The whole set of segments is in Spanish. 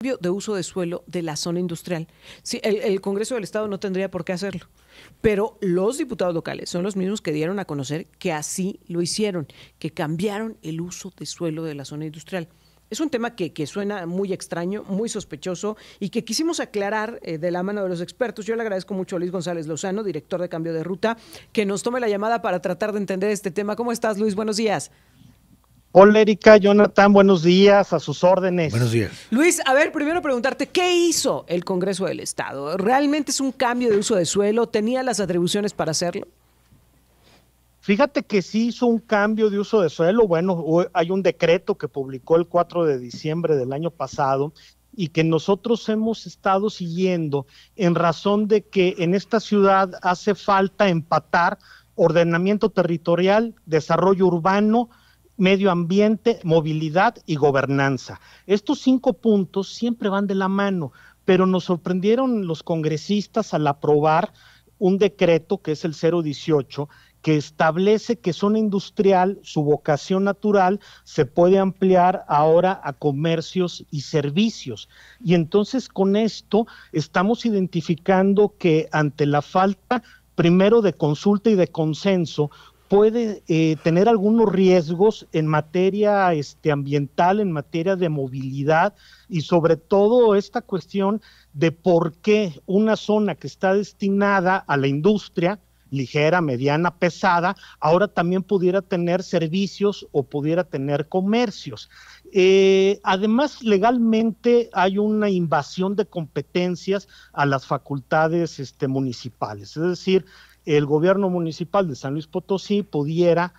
De uso de suelo de la zona industrial. Sí, el Congreso del Estado no tendría por qué hacerlo, pero los diputados locales son los mismos que dieron a conocer que así lo hicieron, que cambiaron el uso de suelo de la zona industrial. Es un tema que suena muy extraño, muy sospechoso y que quisimos aclarar de la mano de los expertos. Yo le agradezco mucho a Luis González Lozano, director de Cambio de Ruta, que nos tome la llamada para tratar de entender este tema. ¿Cómo estás, Luis? Buenos días. Hola Erika, Jonathan, buenos días, a sus Buenos órdenes. días. Luis, a ver, primero preguntarte, ¿qué hizo el Congreso del Estado? ¿Realmente es un cambio de uso de suelo? ¿Tenía las atribuciones para hacerlo? Fíjate que sí hizo un cambio de uso de suelo. Bueno, hay un decreto que publicó el 4 de diciembre del año pasado y que nosotros hemos estado siguiendo en razón de que en esta ciudad hace falta empatar ordenamiento territorial, desarrollo urbano, medio ambiente, movilidad y gobernanza. Estos 5 puntos siempre van de la mano, pero nos sorprendieron los congresistas al aprobar un decreto que es el 018, que establece que zona industrial, su vocación natural, se puede ampliar ahora a comercios y servicios. Y entonces con esto estamos identificando que ante la falta, primero de consulta y de consenso, puede tener algunos riesgos en materia ambiental, en materia de movilidad y sobre todo esta cuestión de por qué una zona que está destinada a la industria ligera, mediana, pesada, ahora también pudiera tener servicios o pudiera tener comercios. Además, legalmente hay una invasión de competencias a las facultades municipales, es decir, el gobierno municipal de San Luis Potosí pudiera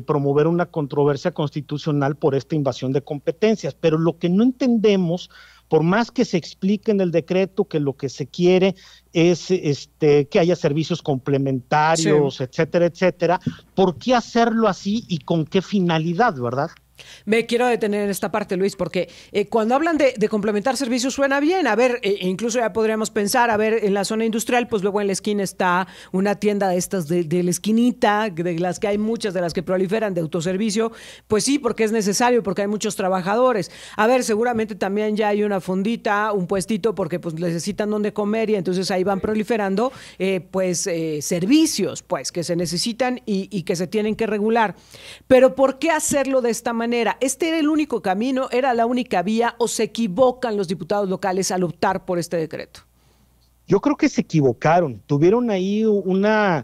promover una controversia constitucional por esta invasión de competencias, pero lo que no entendemos, por más que se explique en el decreto que lo que se quiere es que haya servicios complementarios, Sí. etcétera, etcétera, ¿por qué hacerlo así y con qué finalidad, verdad? Me quiero detener en esta parte, Luis, porque cuando hablan de complementar servicios suena bien. A ver, incluso ya podríamos pensar, a ver, en la zona industrial, pues luego en la esquina está una tienda de estas de la esquinita, de las que hay muchas, de las que proliferan de autoservicio. Pues sí, porque es necesario, porque hay muchos trabajadores. A ver, seguramente también ya hay una fondita, un puestito, porque pues necesitan donde comer y entonces ahí van proliferando, servicios, pues, que se necesitan y que se tienen que regular. Pero ¿por qué hacerlo de esta manera? ¿Este era el único camino? ¿Era la única vía? ¿O se equivocan los diputados locales al optar por este decreto? Yo creo que se equivocaron, tuvieron ahí una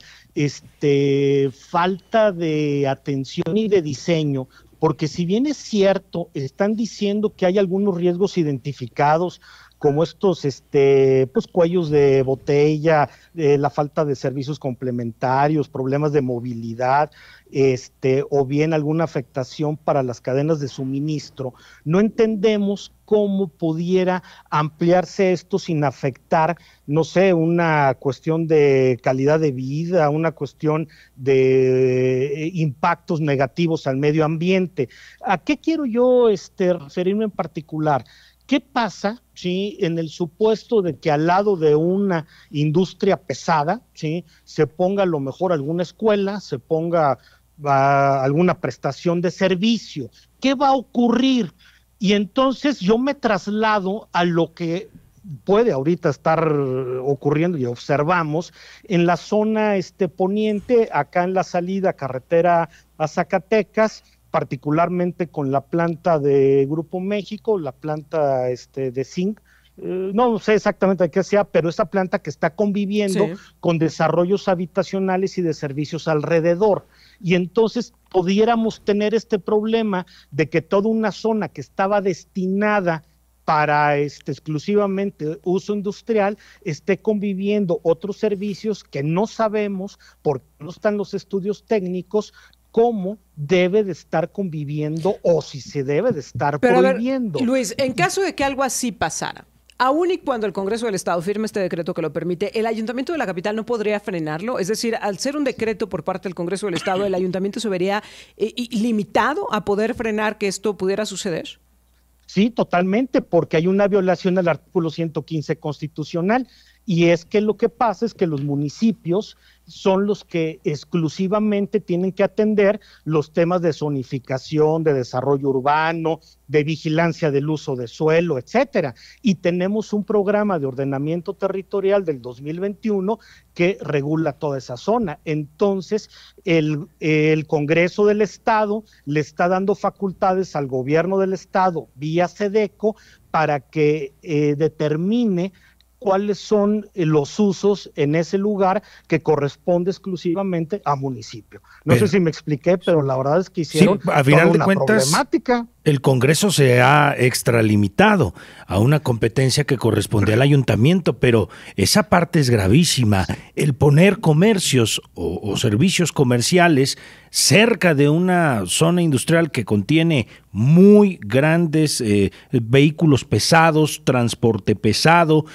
falta de atención y de diseño, porque si bien es cierto, están diciendo que hay algunos riesgos identificados, como estos pues cuellos de botella, la falta de servicios complementarios, problemas de movilidad, o bien alguna afectación para las cadenas de suministro, no entendemos cómo pudiera ampliarse esto sin afectar, no sé, una cuestión de calidad de vida, una cuestión de impactos negativos al medio ambiente. ¿A qué quiero yo referirme en particular? ¿Qué pasa si en el supuesto de que al lado de una industria pesada, ¿sí?, se ponga a lo mejor alguna escuela, se ponga alguna prestación de servicio? ¿Qué va a ocurrir? Y entonces yo me traslado a lo que puede ahorita estar ocurriendo y observamos en la zona poniente, acá en la salida carretera a Zacatecas, particularmente con la planta de Grupo México, la planta de zinc. No sé exactamente de qué sea, pero esa planta que está conviviendo Sí. con desarrollos habitacionales y de servicios alrededor. Y entonces pudiéramos tener este problema de que toda una zona que estaba destinada para exclusivamente uso industrial, esté conviviendo otros servicios que no sabemos, porque no están los estudios técnicos, cómo debe de estar conviviendo o si se debe de estar Pero a ver, prohibiendo. Luis, en caso de que algo así pasara, aún y cuando el Congreso del Estado firme este decreto que lo permite, ¿el Ayuntamiento de la capital no podría frenarlo? Es decir, al ser un decreto por parte del Congreso del Estado, ¿el Ayuntamiento se vería limitado a poder frenar que esto pudiera suceder? Sí, totalmente, porque hay una violación al artículo 115 constitucional. y es que lo que pasa es que los municipios son los que exclusivamente tienen que atender los temas de zonificación, de desarrollo urbano, de vigilancia del uso de suelo, etcétera. Y tenemos un programa de ordenamiento territorial del 2021 que regula toda esa zona. Entonces, el Congreso del Estado le está dando facultades al gobierno del Estado vía SEDECO para que determine cuáles son los usos en ese lugar que corresponde exclusivamente a municipio. No sé si me expliqué, pero la verdad es que hicieron a final toda de una cuentas, problemática. El Congreso se ha extralimitado a una competencia que corresponde al ayuntamiento, pero esa parte es gravísima. El poner comercios o servicios comerciales cerca de una zona industrial que contiene muy grandes vehículos pesados, transporte pesado,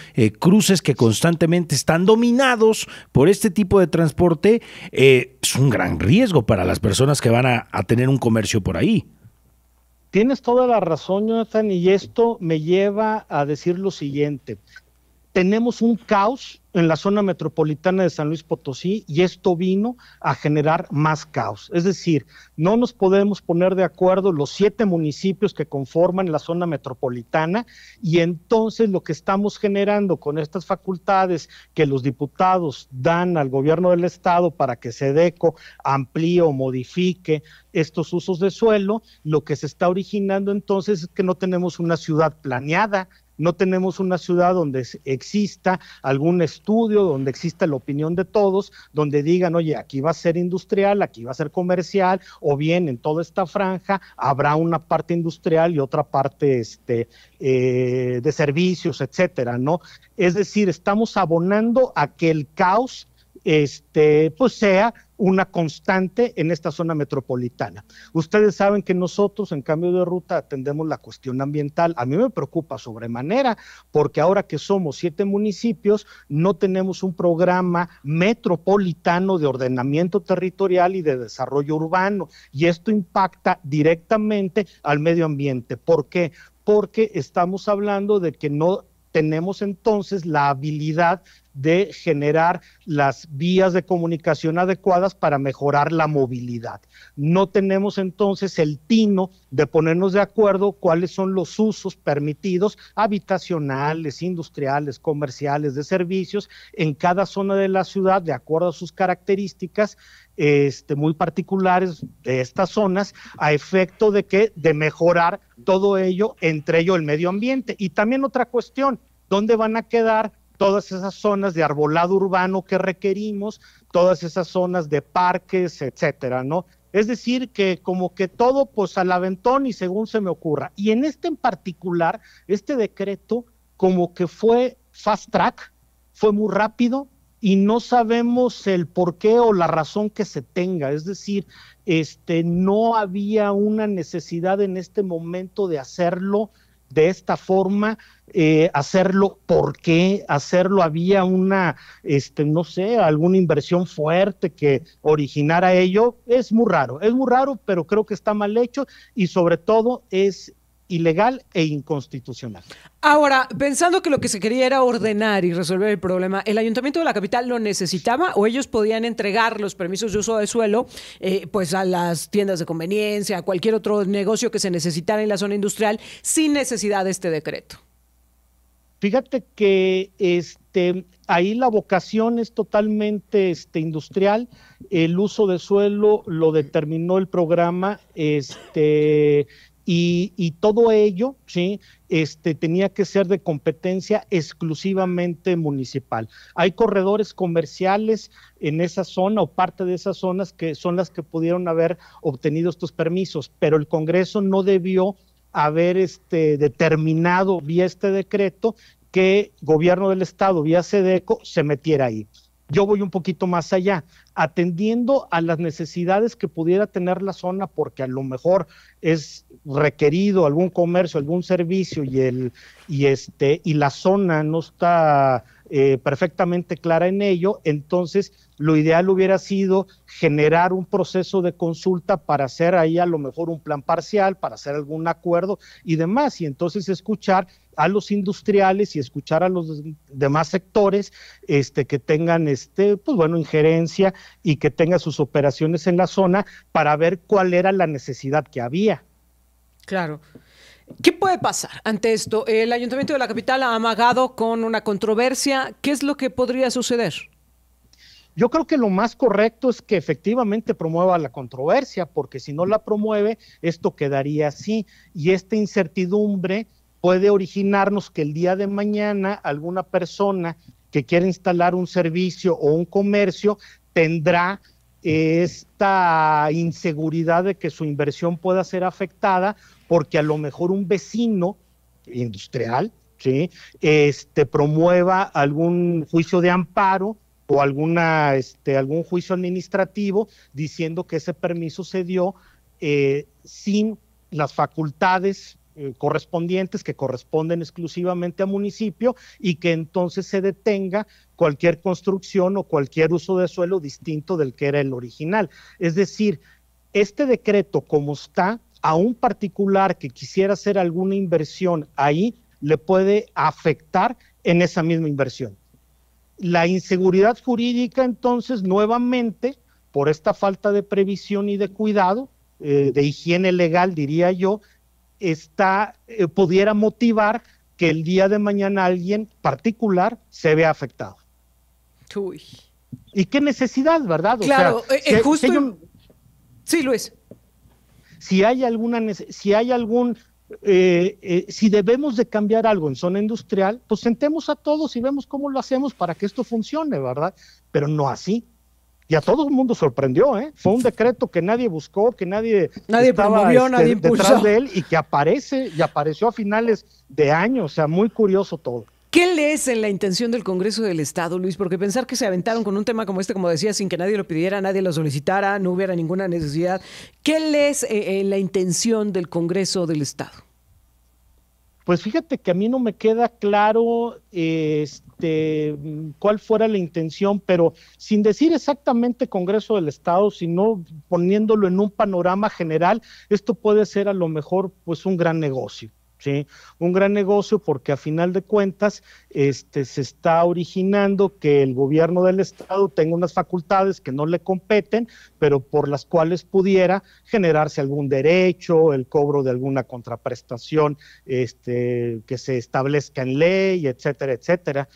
cruces que constantemente están dominados por este tipo de transporte, es un gran riesgo para las personas que van a tener un comercio por ahí. Tienes toda la razón, Jonathan, y esto me lleva a decir lo siguiente. Tenemos un caos en la zona metropolitana de San Luis Potosí y esto vino a generar más caos. Es decir, no nos podemos poner de acuerdo los 7 municipios que conforman la zona metropolitana y entonces lo que estamos generando con estas facultades que los diputados dan al gobierno del estado para que SEDECO amplíe o modifique estos usos de suelo, lo que se está originando entonces es que no tenemos una ciudad planeada, no tenemos una ciudad donde exista algún estudio, donde exista la opinión de todos, donde digan, oye, aquí va a ser industrial, aquí va a ser comercial, o bien en toda esta franja habrá una parte industrial y otra parte de servicios, etcétera, ¿no? Es decir, estamos abonando a que el caos pues sea una constante en esta zona metropolitana. Ustedes saben que nosotros en Cambio de Ruta atendemos la cuestión ambiental. A mí me preocupa sobremanera porque ahora que somos 7 municipios no tenemos un programa metropolitano de ordenamiento territorial y de desarrollo urbano y esto impacta directamente al medio ambiente. ¿Por qué? Porque estamos hablando de que no tenemos entonces la habilidad de generar las vías de comunicación adecuadas para mejorar la movilidad. No tenemos entonces el tino de ponernos de acuerdo cuáles son los usos permitidos habitacionales, industriales, comerciales, de servicios en cada zona de la ciudad de acuerdo a sus características muy particulares de estas zonas a efecto de mejorar todo ello, entre ello el medio ambiente. Y también otra cuestión, ¿dónde van a quedar todas esas zonas de arbolado urbano que requerimos, todas esas zonas de parques, etcétera, ¿no? Es decir, que como que todo pues al aventón y según se me ocurra. Y en en particular, este decreto como que fue fast track, fue muy rápido y no sabemos el por qué o la razón que se tenga. Es decir, no había una necesidad en este momento de hacerlo de esta forma, hacerlo, ¿por qué hacerlo? Había una, no sé, alguna inversión fuerte que originara ello. Es muy raro, pero creo que está mal hecho y sobre todo es ilegal e inconstitucional. Ahora, pensando que lo que se quería era ordenar y resolver el problema, ¿el ayuntamiento de la capital lo necesitaba o ellos podían entregar los permisos de uso de suelo pues a las tiendas de conveniencia, a cualquier otro negocio que se necesitara en la zona industrial sin necesidad de este decreto? Fíjate que ahí la vocación es totalmente industrial, el uso de suelo lo determinó el programa, y todo ello, ¿sí? Tenía que ser de competencia exclusivamente municipal. Hay corredores comerciales en esa zona o parte de esas zonas que son las que pudieron haber obtenido estos permisos, pero el Congreso no debió haber determinado vía este decreto que gobierno del estado vía SEDECO se metiera ahí. Yo voy un poquito más allá, atendiendo a las necesidades que pudiera tener la zona, porque a lo mejor es requerido algún comercio, algún servicio y la zona no está perfectamente clara en ello, entonces lo ideal hubiera sido generar un proceso de consulta para hacer ahí a lo mejor un plan parcial, para hacer algún acuerdo y demás, y entonces escuchar a los industriales y escuchar a los demás sectores que tengan pues bueno, injerencia y que tengan sus operaciones en la zona para ver cuál era la necesidad que había. Claro. ¿Qué puede pasar ante esto? El Ayuntamiento de la capital ha amagado con una controversia. ¿Qué es lo que podría suceder? Yo creo que lo más correcto es que efectivamente promueva la controversia, porque si no la promueve, esto quedaría así. Y esta incertidumbre puede originarnos que el día de mañana alguna persona que quiera instalar un servicio o un comercio tendrá esta inseguridad de que su inversión pueda ser afectada porque a lo mejor un vecino industrial, ¿sí? Promueva algún juicio de amparo o algún juicio administrativo diciendo que ese permiso se dio sin las facultades correspondientes que corresponden exclusivamente a municipio y que entonces se detenga cualquier construcción o cualquier uso de suelo distinto del que era el original. Es decir, este decreto como está, a un particular que quisiera hacer alguna inversión ahí, le puede afectar en esa misma inversión. La inseguridad jurídica, entonces, nuevamente, por esta falta de previsión y de cuidado, de higiene legal, diría yo, pudiera motivar que el día de mañana alguien particular se vea afectado. Uy. ¿Y qué necesidad, verdad? Claro, o sea, justo. Sí, Luis. Si debemos de cambiar algo en zona industrial, pues sentemos a todos y vemos cómo lo hacemos para que esto funcione, ¿verdad? Pero no así. Y a todo el mundo sorprendió, ¿eh? Fue un decreto que nadie buscó, que nadie promovió, nadie impulsó. Detrás de él y que apareció a finales de año, o sea, muy curioso todo. ¿Qué lees en la intención del Congreso del Estado, Luis? Porque pensar que se aventaron con un tema como este, como decía, sin que nadie lo pidiera, nadie lo solicitara, no hubiera ninguna necesidad. ¿Qué lees en la intención del Congreso del Estado? Pues fíjate que a mí no me queda claro cuál fuera la intención, pero sin decir exactamente Congreso del Estado, sino poniéndolo en un panorama general, esto puede ser a lo mejor pues un gran negocio. ¿Sí? Un gran negocio porque a final de cuentas se está originando que el gobierno del estado tenga unas facultades que no le competen, pero por las cuales pudiera generarse algún derecho, el cobro de alguna contraprestación que se establezca en ley, etcétera, etcétera.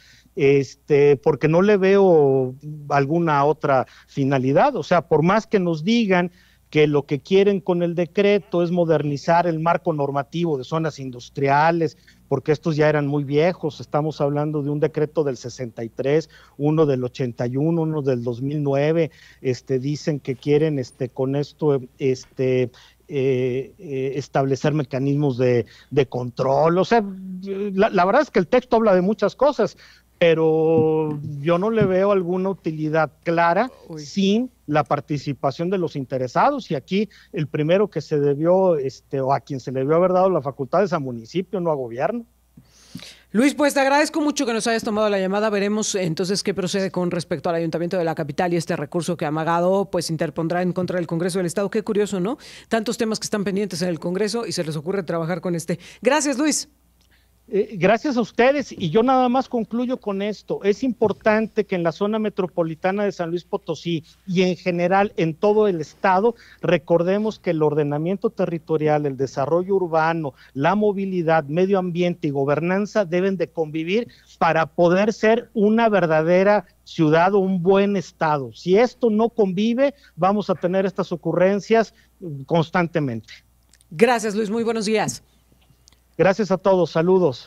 Porque no le veo alguna otra finalidad, o sea, por más que nos digan que lo que quieren con el decreto es modernizar el marco normativo de zonas industriales, porque estos ya eran muy viejos, estamos hablando de un decreto del 63, uno del 81, uno del 2009, dicen que quieren con esto establecer mecanismos de control, o sea, la verdad es que el texto habla de muchas cosas, pero yo no le veo alguna utilidad clara sin la participación de los interesados, y aquí el primero que se debió, o a quien se le debió haber dado la facultad es a municipio, no a gobierno. Luis, pues te agradezco mucho que nos hayas tomado la llamada. Veremos entonces qué procede con respecto al Ayuntamiento de la capital y este recurso que Amagado pues interpondrá en contra del Congreso del Estado. Qué curioso, ¿no? Tantos temas que están pendientes en el Congreso y se les ocurre trabajar con este. Gracias, Luis. Gracias a ustedes, y yo nada más concluyo con esto. Es importante que en la zona metropolitana de San Luis Potosí y en general en todo el estado recordemos que el ordenamiento territorial, el desarrollo urbano, la movilidad, medio ambiente y gobernanza deben de convivir para poder ser una verdadera ciudad o un buen estado. Si esto no convive, vamos a tener estas ocurrencias constantemente. Gracias, Luis. Muy buenos días. Gracias a todos, saludos.